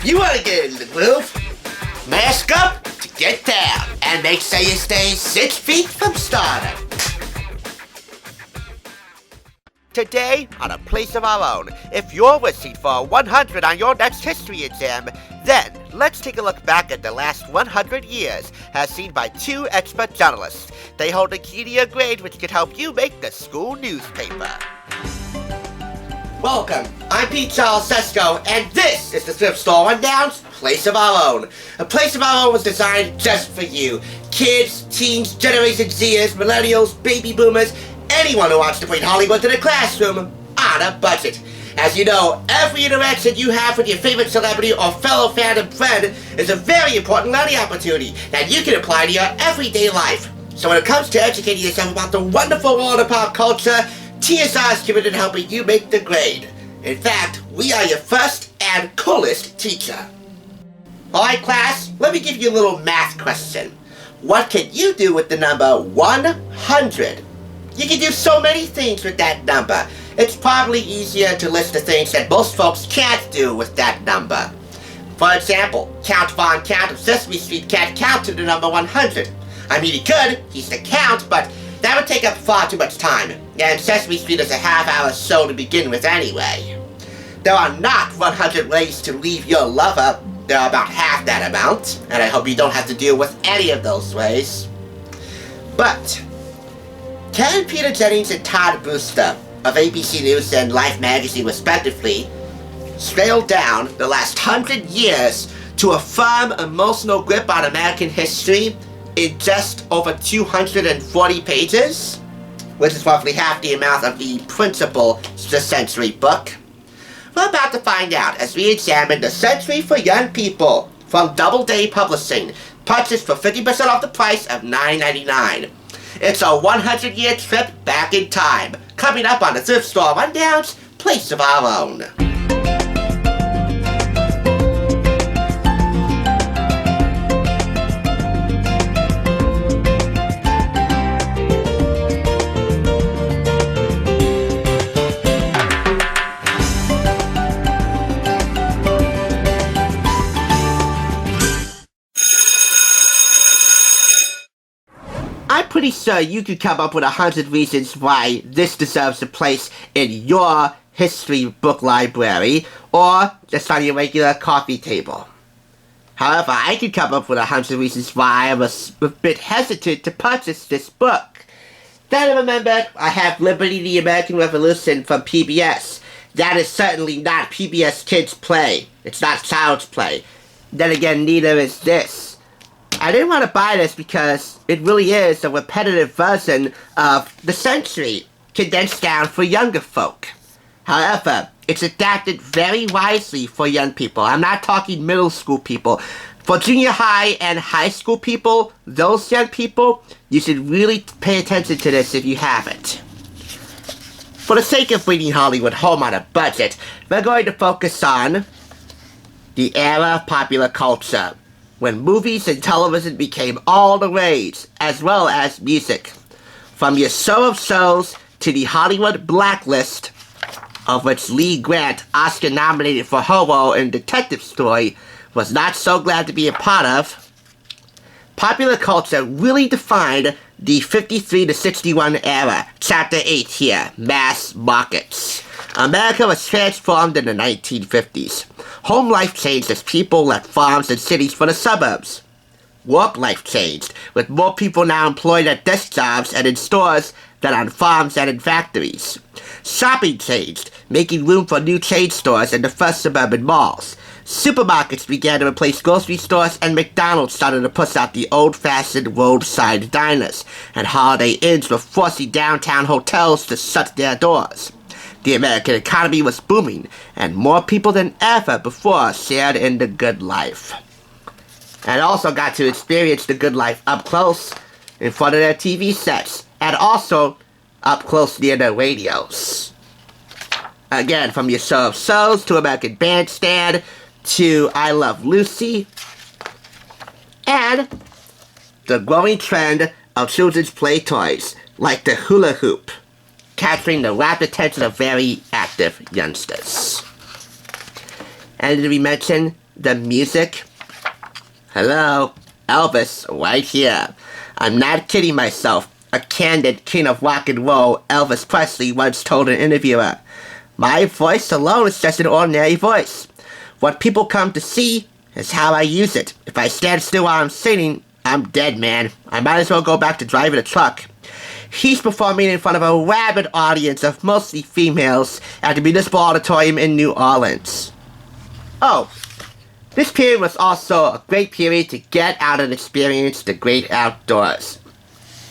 If you want to get in the groove, mask up to get down, and make sure you stay 6 feet from stardom. Today, on A Place of Our Own, if you're wishing for a 100 on your next history exam, then let's take a look back at the last 100 years as seen by 2 expert journalists. They hold the key to your grade which can help you make the school newspaper. Welcome, I'm Pete Charles Sesko, and this is the thrift store Rundown's Place of Our Own. A Place of Our Own was designed just for you. Kids, teens, Generation Zers, millennials, baby boomers, anyone who wants to bring Hollywood to the classroom on a budget. As you know, every interaction you have with your favorite celebrity or fellow fandom friend is a very important learning opportunity that you can apply to your everyday life. So when it comes to educating yourself about the wonderful world of pop culture, TSR is committed to helping you make the grade. In fact, we are your first and coolest teacher. Alright class, let me give you a little math question. What can you do with the number 100? You can do so many things with that number. It's probably easier to list the things that most folks can't do with that number. For example, Count Von Count of Sesame Street can't count to the number 100. I mean, he could, he's the Count, but that would take up far too much time, and Sesame Street is a half-hour show to begin with anyway. There are not 100 ways to leave your lover. There are about half that amount, and I hope you don't have to deal with any of those ways. But can Peter Jennings and Todd Brewster of ABC News and Life magazine respectively trail down the last 100 years to a firm emotional grip on American history in just over 240 pages, which is roughly half the amount of the principal The Century book? We're about to find out as we examine The Century for Young People from Doubleday Publishing, purchased for 50% off the price of $9.99. It's a 100-year trip back in time, coming up on the Thrift Store Rundown's Place of Our Own. I'm pretty sure you could come up with 100 reasons why this deserves a place in your history book library, or just on your regular coffee table. However, I could come up with 100 reasons why I was a bit hesitant to purchase this book. Then I remembered I have Liberty the American Revolution from PBS. That is certainly not PBS Kids Play. It's not Child's Play. Then again, neither is this. I didn't want to buy this because it really is a repetitive version of The Century, condensed down for younger folk. However, it's adapted very wisely for young people. I'm not talking middle school people. For junior high and high school people, those young people, you should really pay attention to this if you haven't. For the sake of bringing Hollywood home on a budget, we're going to focus on the era of popular culture, when movies and television became all the rage, as well as music. From your show of shows to the Hollywood blacklist, of which Lee Grant, Oscar nominated for her role in Detective Story, was not so glad to be a part of, popular culture really defined the 53 to 61 era, Chapter 8 here, Mass Markets. America was transformed in the 1950s. Home life changed as people left farms and cities for the suburbs. Work life changed, with more people now employed at desk jobs and in stores than on farms and in factories. Shopping changed, making room for new chain stores and the first suburban malls. Supermarkets began to replace grocery stores, and McDonald's started to push out the old-fashioned roadside diners, and Holiday Inns were forcing downtown hotels to shut their doors. The American economy was booming, and more people than ever before shared in the good life. And also got to experience the good life up close in front of their TV sets, and also up close near their radios. Again, from your show of shows to American Bandstand to I Love Lucy, and the growing trend of children's play toys like the hula hoop, capturing the rapt attention of very active youngsters. And did we mention the music? Hello, Elvis, right here. I'm not kidding myself. A candid king of rock and roll, Elvis Presley, once told an interviewer, "My voice alone is just an ordinary voice. What people come to see is how I use it. If I stand still while I'm singing, I'm dead, man. I might as well go back to driving a truck." He's performing in front of a rabid audience of mostly females at the Municipal Auditorium in New Orleans. Oh, this period was also a great period to get out and experience the great outdoors.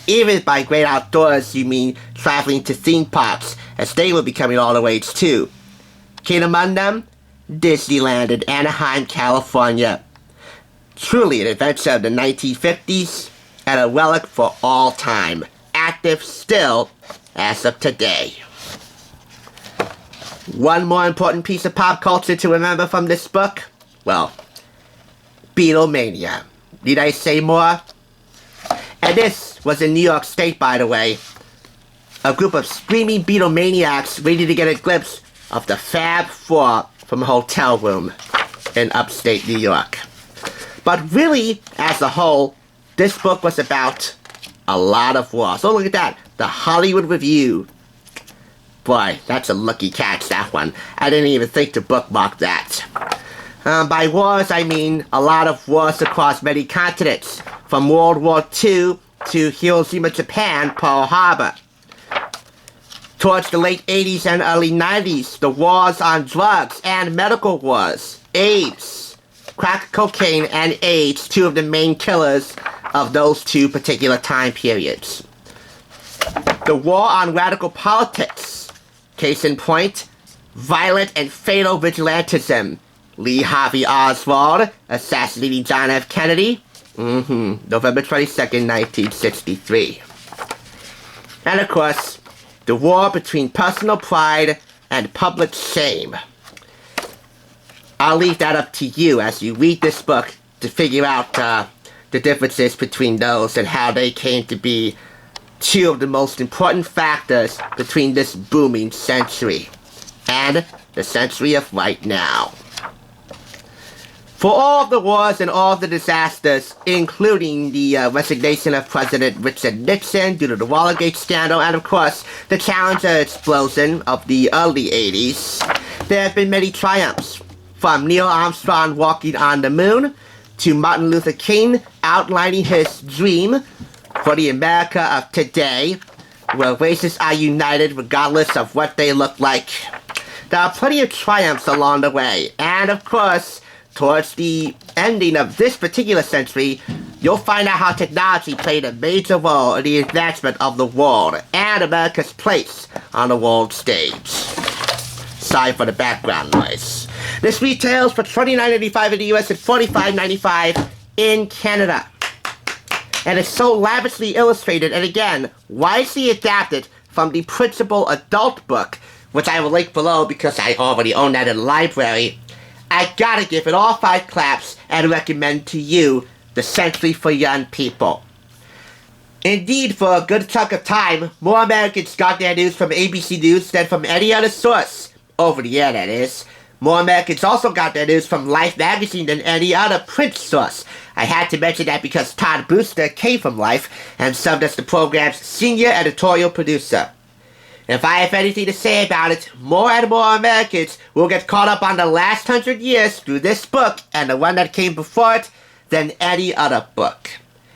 Even by great outdoors, you mean traveling to theme parks, as they were becoming all the rage too. King among them, Disneyland in Anaheim, California. Truly an adventure of the 1950s and a relic for all time. Active still as of today. One more important piece of pop culture to remember from this book? Well, Beatlemania. Need I say more? And this was in New York State, by the way. A group of screaming Beatlemaniacs ready to get a glimpse of the Fab Four from a hotel room in upstate New York. But really, as a whole, this book was about a lot of war. So look at that. The Hollywood Review. Boy, that's a lucky catch, that one. I didn't even think to bookmark that. By wars, I mean a lot of wars across many continents. From World War II to Hiroshima, Japan, Pearl Harbor. Towards the late 80s and early 90s, the wars on drugs and medical wars. AIDS, crack cocaine, and AIDS, two of the main killers of those two particular time periods. The war on radical politics. Case in point, violent and fatal vigilantism. Lee Harvey Oswald assassinating John F. Kennedy. November 22nd, 1963. And of course, the war between personal pride and public shame. I'll leave that up to you as you read this book to figure out the differences between those and how they came to be two of the most important factors between this booming century and the century of right now. For all of the wars and all of the disasters, including the resignation of President Richard Nixon due to the Watergate scandal, and of course, the Challenger explosion of the early 80s, there have been many triumphs. From Neil Armstrong walking on the moon, to Martin Luther King outlining his dream for the America of today, where races are united regardless of what they look like. There are plenty of triumphs along the way, and of course, towards the ending of this particular century, you'll find out how technology played a major role in the advancement of the world and America's place on the world stage. Sorry for the background noise. This retails for $29.95 in the US and $45.95 in Canada. And it's so lavishly illustrated and again, wisely adapted from the principal adult book, which I will link below because I already own that in the library. I gotta give it all 5 claps and recommend to you The Century for Young People. Indeed, for a good chunk of time, more Americans got their news from ABC News than from any other source. Over the air, that is. More Americans also got their news from Life magazine than any other print source. I had to mention that because Todd Brewster came from Life and served as the program's senior editorial producer. If I have anything to say about it, more and more Americans will get caught up on the last 100 years through this book and the one that came before it than any other book.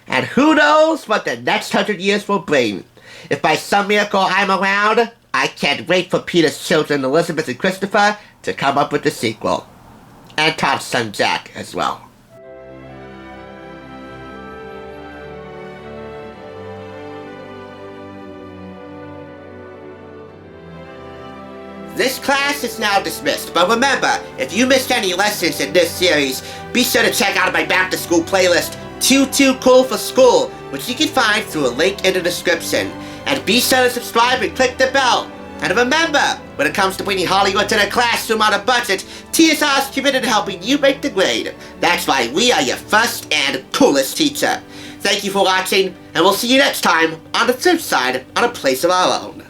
And who knows what the next 100 years will bring. If by some miracle I'm around, I can't wait for Peter's children Elizabeth and Christopher to come up with the sequel. And Todd's son Jack as well. This class is now dismissed, but remember, if you missed any lessons in this series, be sure to check out my back to school playlist, Too Cool for School, which you can find through a link in the description. And be sure to subscribe and click the bell. And remember, when it comes to bringing Hollywood to the classroom on a budget, TSR is committed to helping you make the grade. That's why we are your first and coolest teacher. Thank you for watching, and we'll see you next time on the flip side on A Place of Our Own.